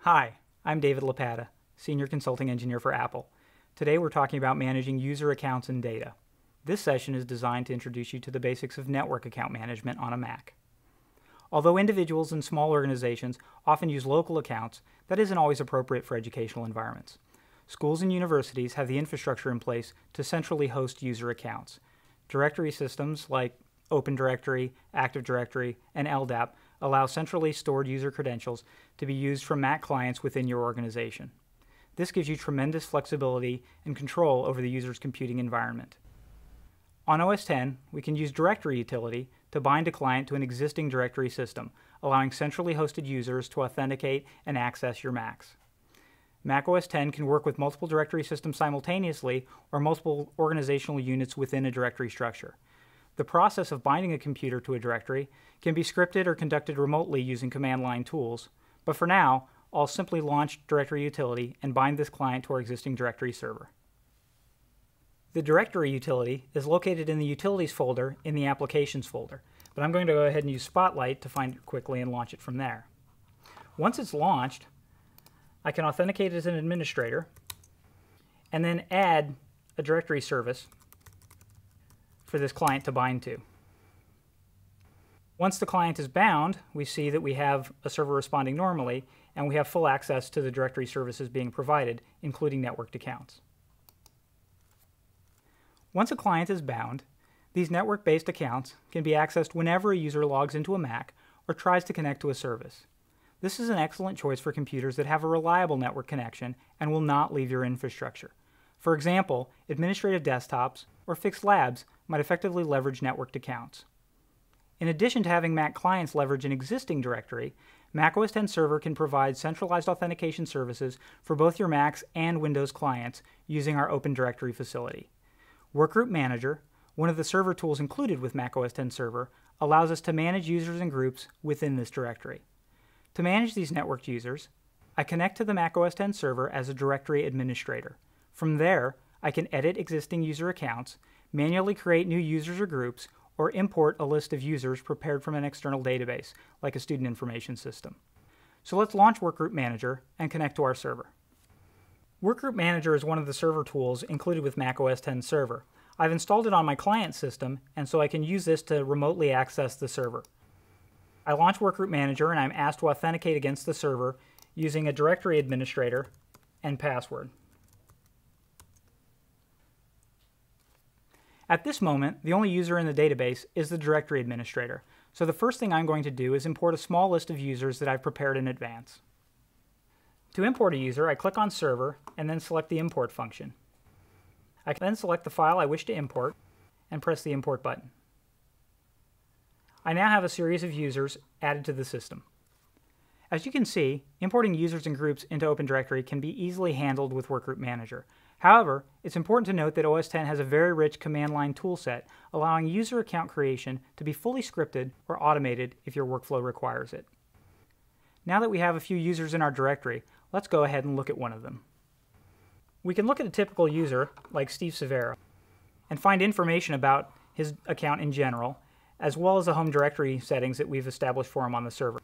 Hi, I'm David Lapata, Senior Consulting Engineer for Apple. Today we're talking about managing user accounts and data. This session is designed to introduce you to the basics of network account management on a Mac. Although individuals and small organizations often use local accounts, that isn't always appropriate for educational environments. Schools and universities have the infrastructure in place to centrally host user accounts. Directory systems like Open Directory, Active Directory, and LDAP allow centrally stored user credentials to be used from Mac clients within your organization. This gives you tremendous flexibility and control over the user's computing environment. On OS X, we can use Directory Utility to bind a client to an existing directory system, allowing centrally hosted users to authenticate and access your Macs. Mac OS X can work with multiple directory systems simultaneously or multiple organizational units within a directory structure. The process of binding a computer to a directory can be scripted or conducted remotely using command line tools, but for now, I'll simply launch Directory Utility and bind this client to our existing directory server. The Directory Utility is located in the Utilities folder in the Applications folder, but I'm going to go ahead and use Spotlight to find it quickly and launch it from there. Once it's launched, I can authenticate as an administrator and then add a directory service for this client to bind to. Once the client is bound, we see that we have a server responding normally, and we have full access to the directory services being provided, including networked accounts. Once a client is bound, these network-based accounts can be accessed whenever a user logs into a Mac or tries to connect to a service. This is an excellent choice for computers that have a reliable network connection and will not leave your infrastructure. For example, administrative desktops or fixed labs might effectively leverage networked accounts. In addition to having Mac clients leverage an existing directory, Mac OS X Server can provide centralized authentication services for both your Macs and Windows clients using our Open Directory facility. Workgroup Manager, one of the server tools included with Mac OS X Server, allows us to manage users and groups within this directory. To manage these networked users, I connect to the Mac OS X Server as a directory administrator. From there, I can edit existing user accounts, manually create new users or groups, or import a list of users prepared from an external database, like a student information system. So let's launch Workgroup Manager and connect to our server. Workgroup Manager is one of the server tools included with Mac OS X Server. I've installed it on my client system, and so I can use this to remotely access the server. I launch Workgroup Manager and I'm asked to authenticate against the server using a directory administrator and password. At this moment, the only user in the database is the directory administrator, so the first thing I'm going to do is import a small list of users that I've prepared in advance. To import a user, I click on Server and then select the Import function. I can then select the file I wish to import and press the Import button. I now have a series of users added to the system. As you can see, importing users and groups into Open Directory can be easily handled with Workgroup Manager. However, it's important to note that OS X has a very rich command line toolset, allowing user account creation to be fully scripted or automated if your workflow requires it. Now that we have a few users in our directory, let's go ahead and look at one of them. We can look at a typical user, like Steve Severa, and find information about his account in general, as well as the home directory settings that we've established for him on the server.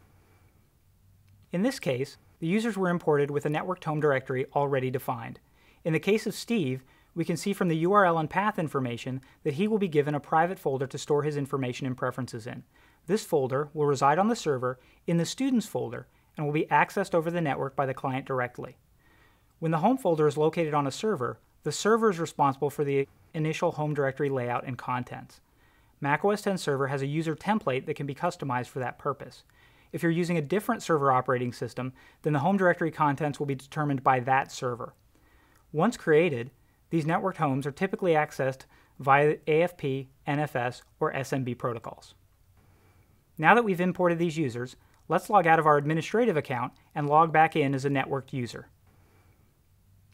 In this case, the users were imported with a networked home directory already defined. In the case of Steve, we can see from the URL and path information that he will be given a private folder to store his information and preferences in. This folder will reside on the server in the Students folder and will be accessed over the network by the client directly. When the home folder is located on a server, the server is responsible for the initial home directory layout and contents. Mac OS X Server has a user template that can be customized for that purpose. If you're using a different server operating system, then the home directory contents will be determined by that server. Once created, these networked homes are typically accessed via AFP, NFS, or SMB protocols. Now that we've imported these users, let's log out of our administrative account and log back in as a networked user.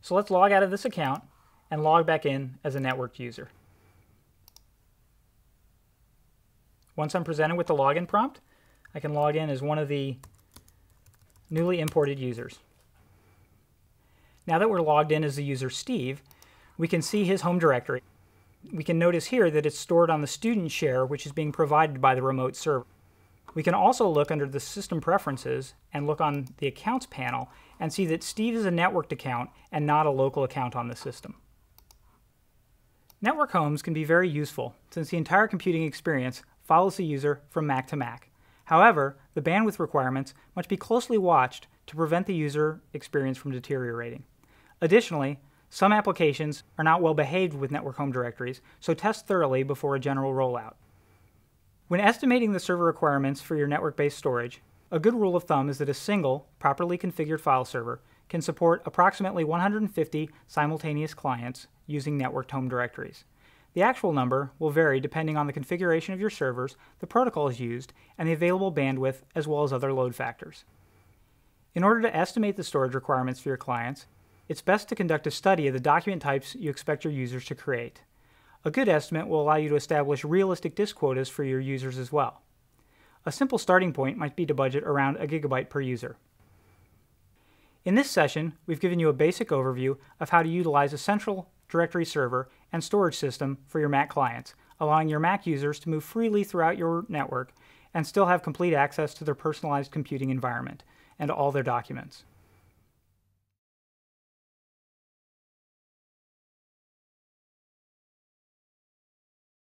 So let's log out of this account and log back in as a networked user. Once I'm presented with the login prompt, I can log in as one of the newly imported users. Now that we're logged in as the user Steve, we can see his home directory. We can notice here that it's stored on the student share, which is being provided by the remote server. We can also look under the System Preferences and look on the Accounts panel and see that Steve is a networked account and not a local account on the system. Network homes can be very useful since the entire computing experience follows the user from Mac to Mac. However, the bandwidth requirements must be closely watched to prevent the user experience from deteriorating. Additionally, some applications are not well behaved with network home directories, so test thoroughly before a general rollout. When estimating the server requirements for your network-based storage, a good rule of thumb is that a single, properly configured file server can support approximately 150 simultaneous clients using networked home directories. The actual number will vary depending on the configuration of your servers, the protocols used, and the available bandwidth, as well as other load factors. In order to estimate the storage requirements for your clients, it's best to conduct a study of the document types you expect your users to create. A good estimate will allow you to establish realistic disk quotas for your users as well. A simple starting point might be to budget around a gigabyte per user. In this session, we've given you a basic overview of how to utilize a central directory server and storage system for your Mac clients, allowing your Mac users to move freely throughout your network and still have complete access to their personalized computing environment and all their documents.